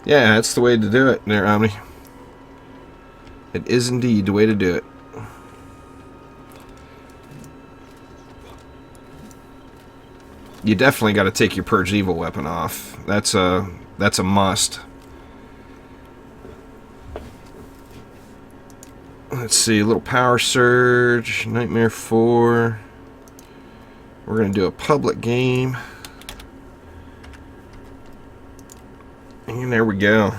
Yeah, that's the way to do it there, Omni. It is indeed the way to do it. You definitely got to take your Purge Evil weapon off. That's a must. Let's see, a little Power Surge, Nightmare 4. We're going to do a public game. And there we go.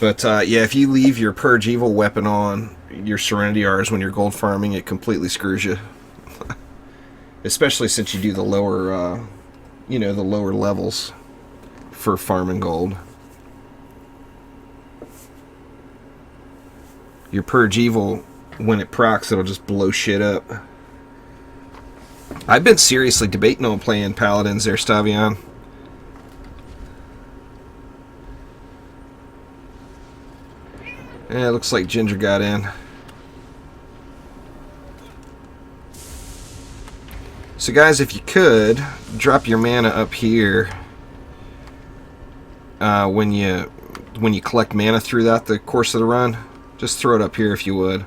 But yeah, if you leave your Purge Evil weapon on your Serenity R's when you're gold farming, it completely screws you. Especially since you do the lower, the lower levels for farming gold. Your Purge Evil, when it procs, it'll just blow shit up. I've been seriously debating on playing Paladins there, Stavion. Yeah, it looks like Ginger got in. So guys, if you could, drop your mana up here when you collect mana throughout the course of the run. Just throw it up here if you would.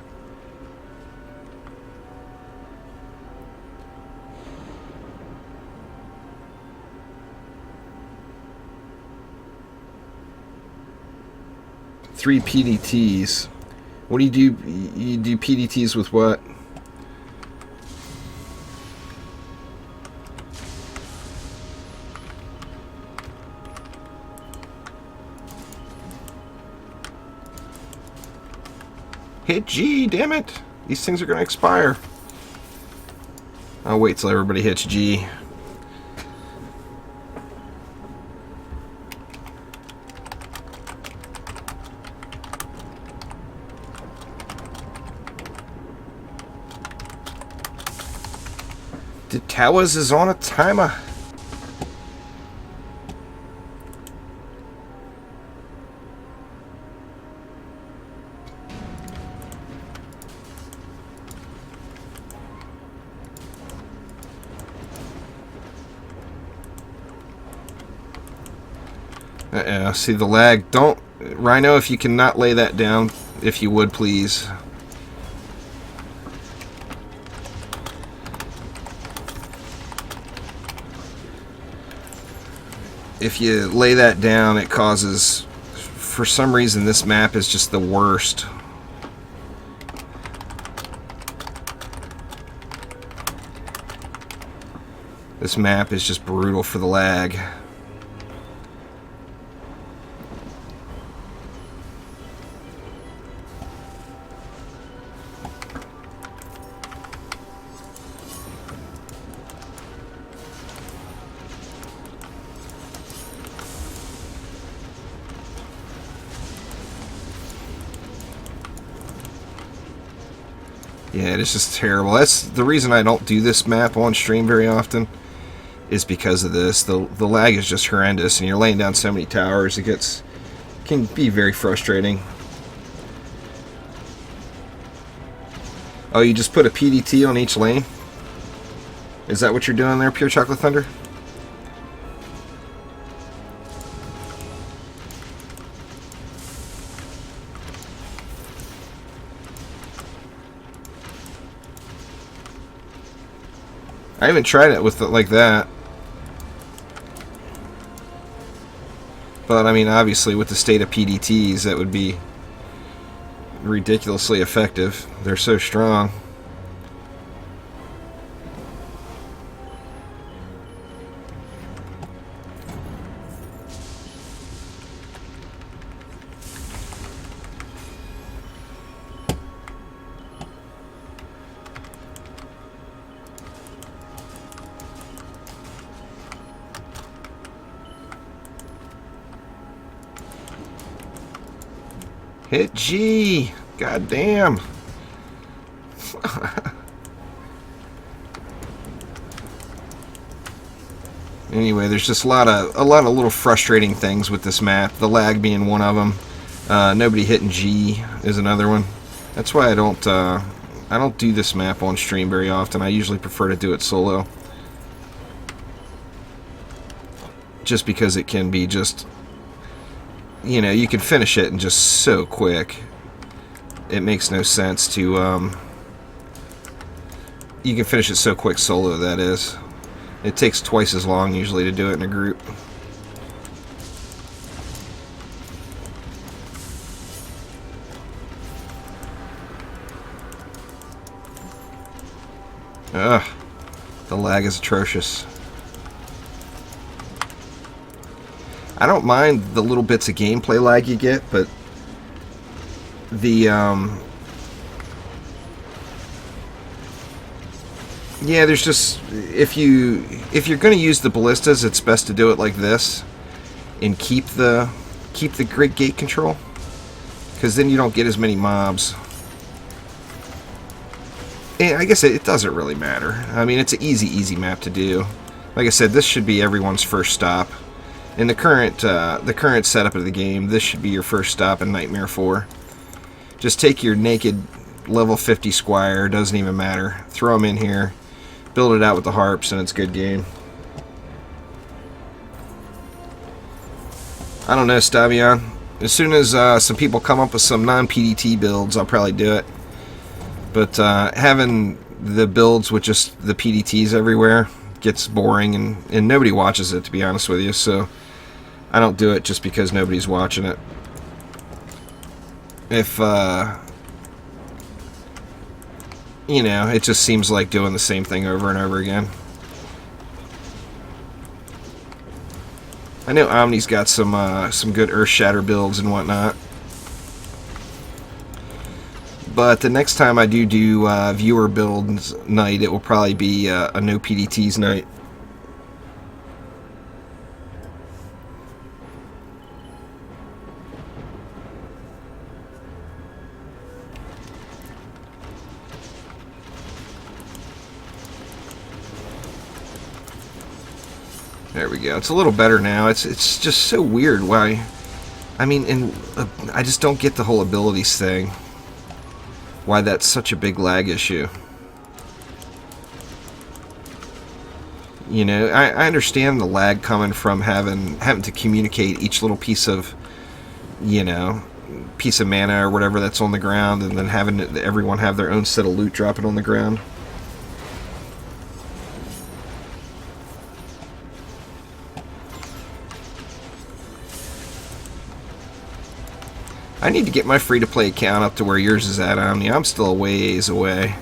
Three PDTs. What do you do? You do PDTs with what? Hit G, damn it. These things are going to expire. I'll wait till everybody hits G. The Towers is on a timer. See the lag. Don't, Rhino, if you cannot lay that down, if you would, please. If you lay that down, it causes, for some reason, this map is just the worst. This map is just brutal for the lag. Yeah, it's just terrible. That's the reason I don't do this map on stream very often, is because of this. The lag is just horrendous, and you're laying down so many towers, can be very frustrating. Oh, you just put a PDT on each lane? Is that what you're doing there, Pure Chocolate Thunder? I haven't tried it with it like that. But, I mean, obviously, with the state of PDTs, that would be ridiculously effective. They're so strong. Hit G! God damn! Anyway, there's just a lot of little frustrating things with this map. The lag being one of them. Nobody hitting G is another one. That's why I don't do this map on stream very often. I usually prefer to do it solo. Just because it can be just you know, you can finish it in just so quick. It makes no sense to, you can finish it so quick solo, that is. It takes twice as long usually to do it in a group. Ugh, the lag is atrocious. I don't mind the little bits of gameplay lag you get, but the yeah, there's just, if you're going to use the ballistas, it's best to do it like this and keep the grid gate control, because then you don't get as many mobs. And I guess it doesn't really matter. I mean, it's an easy map to do. Like I said, this should be everyone's first stop. In the current setup of the game, this should be your first stop in Nightmare 4. Just take your naked level 50 squire, doesn't even matter. Throw them in here, build it out with the harps, and it's good game. I don't know, Stavion. As soon as some people come up with some non-PDT builds, I'll probably do it. But having the builds with just the PDTs everywhere gets boring, and nobody watches it, to be honest with you. So I don't do it just because nobody's watching it. If, you know, it just seems like doing the same thing over and over again. I know Omni's got some good Earth Shatter builds and whatnot. But the next time I do viewer builds night, it will probably be a no PDTs night. There we go. It's a little better now. It's just so weird why. I mean, and I just don't get the whole abilities thing. Why that's such a big lag issue. You know, I understand the lag coming from having to communicate each little piece of, you know, piece of mana or whatever that's on the ground, and then having everyone have their own set of loot dropping on the ground. I need to get my free-to-play account up to where yours is at, Omni. I'm still a ways away.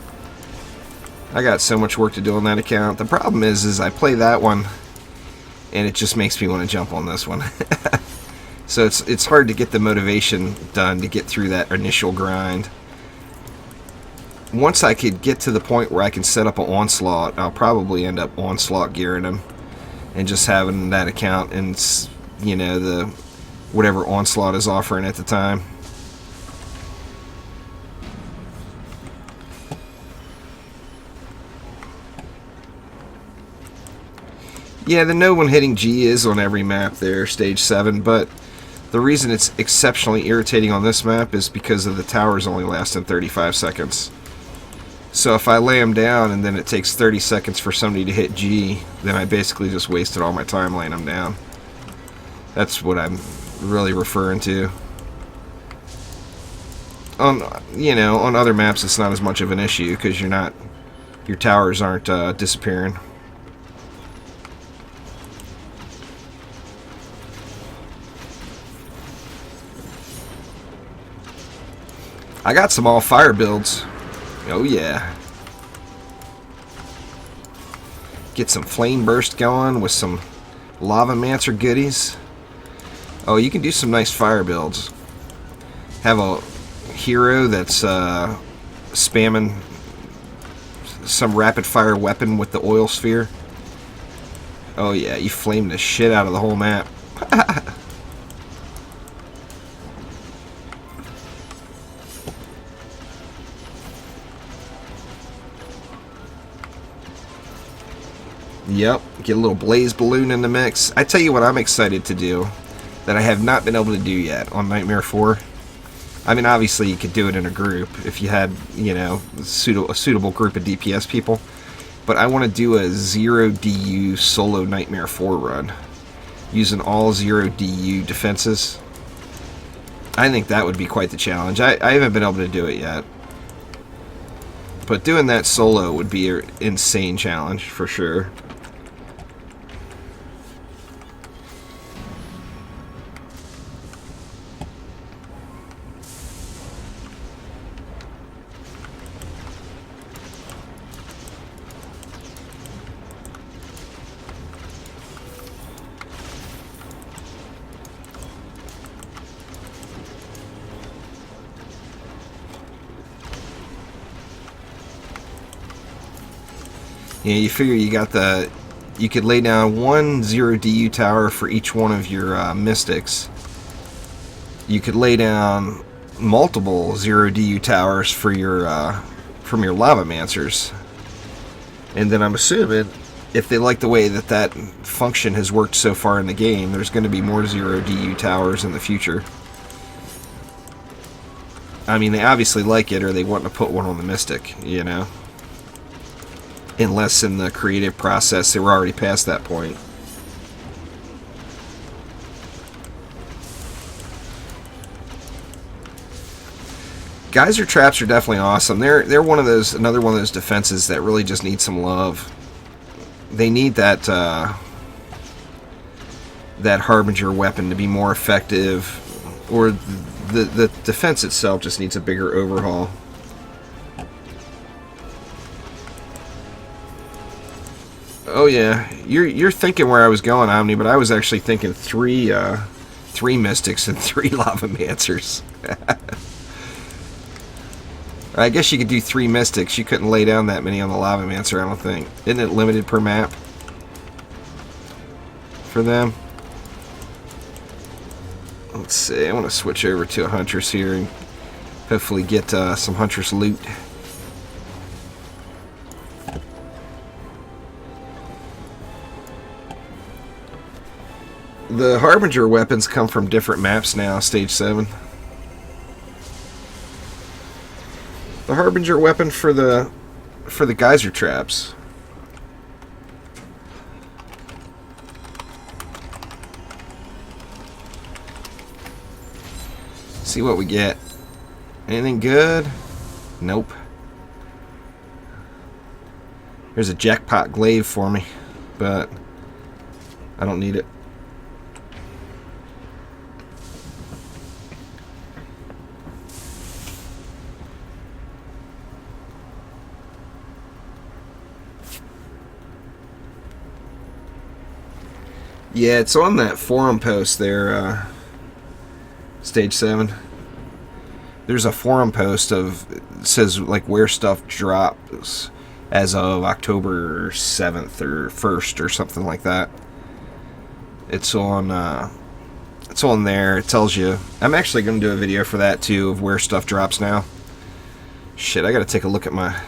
I got so much work to do on that account. The problem is I play that one, and it just makes me want to jump on this one. So it's hard to get the motivation done to get through that initial grind. Once I could get to the point where I can set up an Onslaught, I'll probably end up Onslaught gearing them, and just having that account and, you know, the whatever Onslaught is offering at the time. Yeah, the no one hitting G is on every map there, stage 7, but the reason it's exceptionally irritating on this map is because of the towers only lasting 35 seconds. So if I lay them down and then it takes 30 seconds for somebody to hit G, then I basically just wasted all my time laying them down. That's what I'm really referring to. On, you know, on other maps it's not as much of an issue because your towers aren't disappearing. I got some all fire builds. Oh yeah. Get some flame burst going with some lava mancer goodies. Oh, you can do some nice fire builds. Have a hero that's spamming some rapid fire weapon with the oil sphere. Oh yeah, you flame the shit out of the whole map. Yep, get a little blaze balloon in the mix. I tell you what I'm excited to do that I have not been able to do yet on Nightmare 4. I mean, obviously you could do it in a group if you had, you know, a suitable group of DPS people. But I want to do a 0 DU solo Nightmare 4 run using all 0 DU defenses. I think that would be quite the challenge. I haven't been able to do it yet. But doing that solo would be an insane challenge, for sure. Yeah, you figure you could lay down one 0 DU tower for each one of your mystics. You could lay down multiple 0 DU towers for your from your Lavamancers. And then I'm assuming, if they like the way that function has worked so far in the game, there's going to be more 0 DU towers in the future. I mean, they obviously like it, or they want to put one on the Mystic, you know? Unless in the creative process they were already past that point. Geyser traps are definitely awesome. They're another one of those defenses that really just need some love. They need that that Harbinger weapon to be more effective, or the defense itself just needs a bigger overhaul. Oh yeah, you're thinking where I was going, Omni, but I was actually thinking three Mystics and 3 Lavamancers. I guess you could do 3 Mystics. You couldn't lay down that many on the Lavamancer, I don't think. Isn't it limited per map for them? Let's see. I want to switch over to a Huntress here and hopefully get some Huntress loot. The Harbinger weapons come from different maps now, Stage 7. The Harbinger weapon for the Geyser traps. See what we get. Anything good? Nope. There's a jackpot glaive for me, but I don't need it. Yeah, it's on that forum post there, Stage 7. There's a forum post it says like where stuff drops as of October 7th or 1st or something like that. It's on there. It tells you. I'm actually going to do a video for that too, of where stuff drops now. Shit, I got to take a look at my